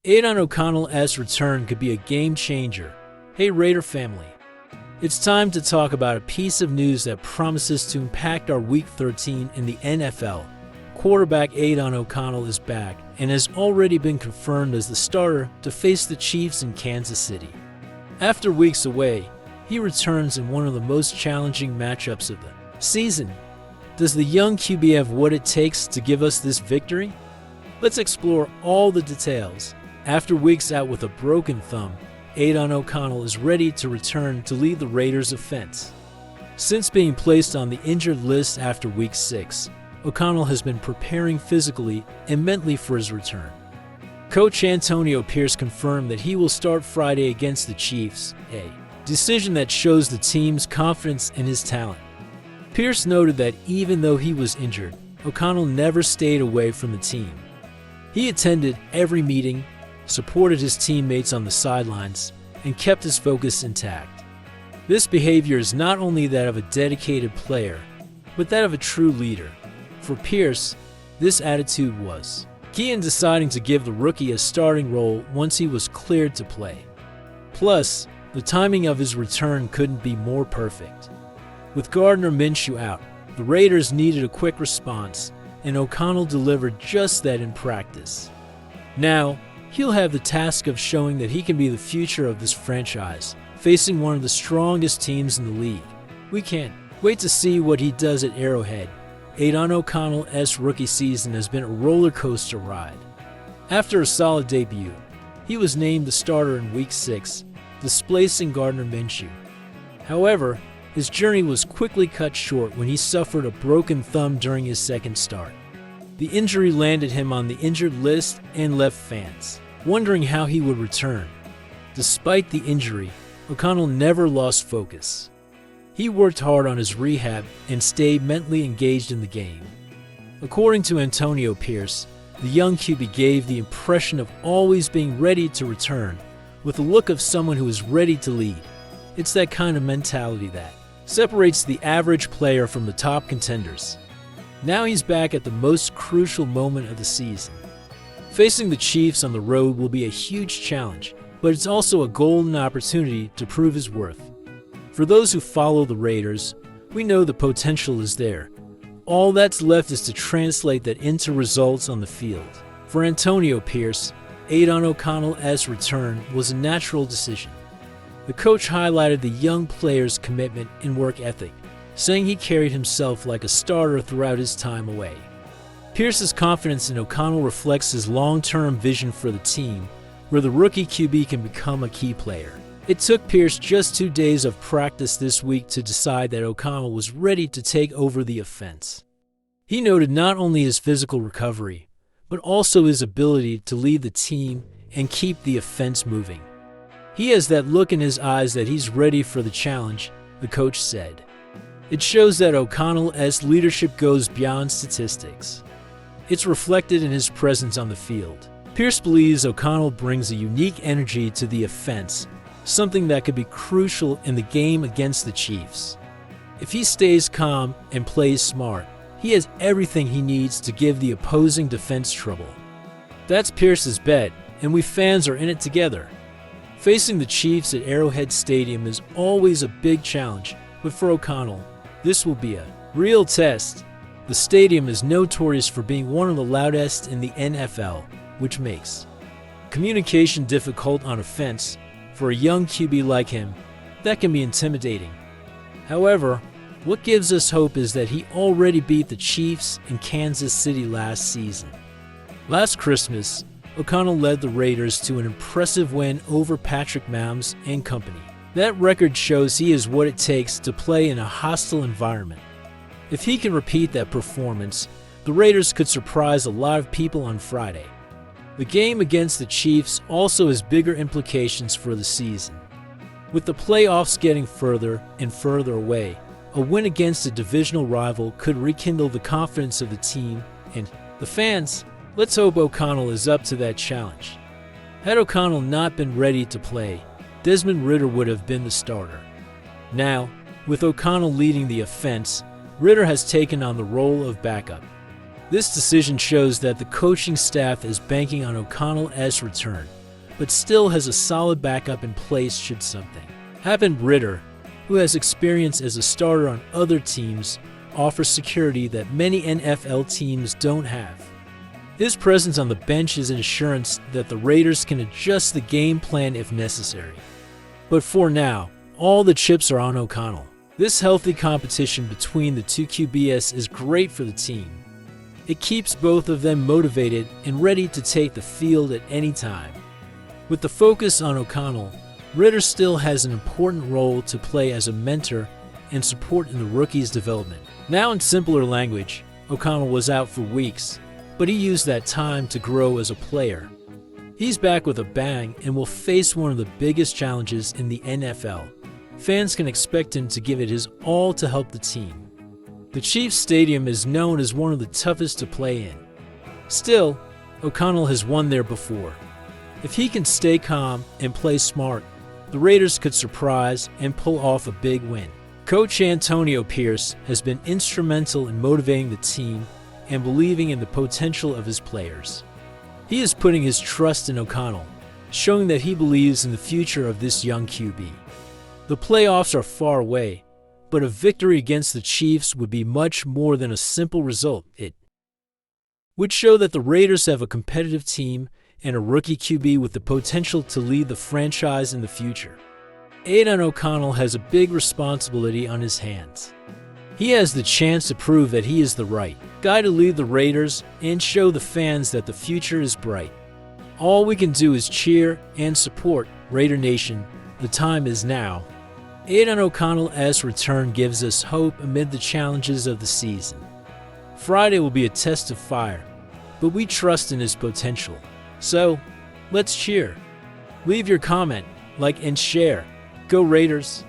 Aidan O'Connell's return could be a game changer. Hey Raider family, it's time to talk about a piece of news that promises to impact our Week 13 in the NFL. Quarterback Aidan O'Connell is back and has already been confirmed as the starter to face the Chiefs in Kansas City. After weeks away, he returns in one of the most challenging matchups of the season. Does the young QB have what it takes to give us this victory? Let's explore all the details. After weeks out with a broken thumb, Aidan O'Connell is ready to return to lead the Raiders' offense. Since being placed on the injured list after Week 6, O'Connell has been preparing physically and mentally for his return. Coach Antonio Pierce confirmed that he will start Friday against the Chiefs, a decision that shows the team's confidence in his talent. Pierce noted that even though he was injured, O'Connell never stayed away from the team. He attended every meeting, supported his teammates on the sidelines, and kept his focus intact. This behavior is not only that of a dedicated player, but that of a true leader. For Pierce, this attitude was key in deciding to give the rookie a starting role once he was cleared to play. Plus, the timing of his return couldn't be more perfect. With Gardner Minshew out, the Raiders needed a quick response, and O'Connell delivered just that in practice. Now, he'll have the task of showing that he can be the future of this franchise, facing one of the strongest teams in the league. We can't wait to see what he does at Arrowhead. Aidan O'Connell's rookie season has been a roller coaster ride. After a solid debut, he was named the starter in Week 6, displacing Gardner Minshew. However, his journey was quickly cut short when he suffered a broken thumb during his second start. The injury landed him on the injured list and left fans wondering how he would return. Despite the injury, O'Connell never lost focus. He worked hard on his rehab and stayed mentally engaged in the game. According to Antonio Pierce, the young QB gave the impression of always being ready to return, with the look of someone who is ready to lead. It's that kind of mentality that separates the average player from the top contenders. Now he's back at the most crucial moment of the season. Facing the Chiefs on the road will be a huge challenge, but it's also a golden opportunity to prove his worth. For those who follow the Raiders, we know the potential is there. All that's left is to translate that into results on the field. For Antonio Pierce, Aidan O'Connell's return was a natural decision. The coach highlighted the young player's commitment and work ethic, saying he carried himself like a starter throughout his time away. Pierce's confidence in O'Connell reflects his long-term vision for the team, where the rookie QB can become a key player. It took Pierce just 2 days of practice this week to decide that O'Connell was ready to take over the offense. He noted not only his physical recovery, but also his ability to lead the team and keep the offense moving. He has that look in his eyes that he's ready for the challenge, the coach said. It shows that O'Connell's leadership goes beyond statistics. It's reflected in his presence on the field. Pierce believes O'Connell brings a unique energy to the offense, something that could be crucial in the game against the Chiefs. If he stays calm and plays smart, he has everything he needs to give the opposing defense trouble. That's Pierce's bet, and we fans are in it together. Facing the Chiefs at Arrowhead Stadium is always a big challenge, but for O'Connell, this will be a real test. The stadium is notorious for being one of the loudest in the NFL, which makes communication difficult on offense. For a young QB like him, that can be intimidating. However, what gives us hope is that he already beat the Chiefs in Kansas City last season. Last Christmas, O'Connell led the Raiders to an impressive win over Patrick Mahomes and company. That record shows he is what it takes to play in a hostile environment. If he can repeat that performance, the Raiders could surprise a lot of people on Friday. The game against the Chiefs also has bigger implications for the season. With the playoffs getting further and further away, a win against a divisional rival could rekindle the confidence of the team and the fans. Let's hope O'Connell is up to that challenge. Had O'Connell not been ready to play, Desmond Ridder would have been the starter. Now, with O'Connell leading the offense, Ridder has taken on the role of backup. This decision shows that the coaching staff is banking on O'Connell's return, but still has a solid backup in place should something happen. Ritter, who has experience as a starter on other teams, offers security that many NFL teams don't have. His presence on the bench is an assurance that the Raiders can adjust the game plan if necessary. But for now, all the chips are on O'Connell. This healthy competition between the two QBs is great for the team. It keeps both of them motivated and ready to take the field at any time. With the focus on O'Connell, Ritter still has an important role to play as a mentor and support in the rookie's development. Now, in simpler language, O'Connell was out for weeks, but he used that time to grow as a player. He's back with a bang and will face one of the biggest challenges in the NFL. Fans can expect him to give it his all to help the team. The Chiefs Stadium is known as one of the toughest to play in. Still, O'Connell has won there before. If he can stay calm and play smart, the Raiders could surprise and pull off a big win. Coach Antonio Pierce has been instrumental in motivating the team and believing in the potential of his players. He is putting his trust in O'Connell, showing that he believes in the future of this young QB. The playoffs are far away, but a victory against the Chiefs would be much more than a simple result. It would show that the Raiders have a competitive team and a rookie QB with the potential to lead the franchise in the future. Aidan O'Connell has a big responsibility on his hands. He has the chance to prove that he is the right guy to lead the Raiders and show the fans that the future is bright. All we can do is cheer and support Raider Nation. The time is now. Aidan O'Connell's return gives us hope amid the challenges of the season. Friday will be a test of fire, but we trust in his potential. So, let's cheer. Leave your comment, like, and share. Go Raiders!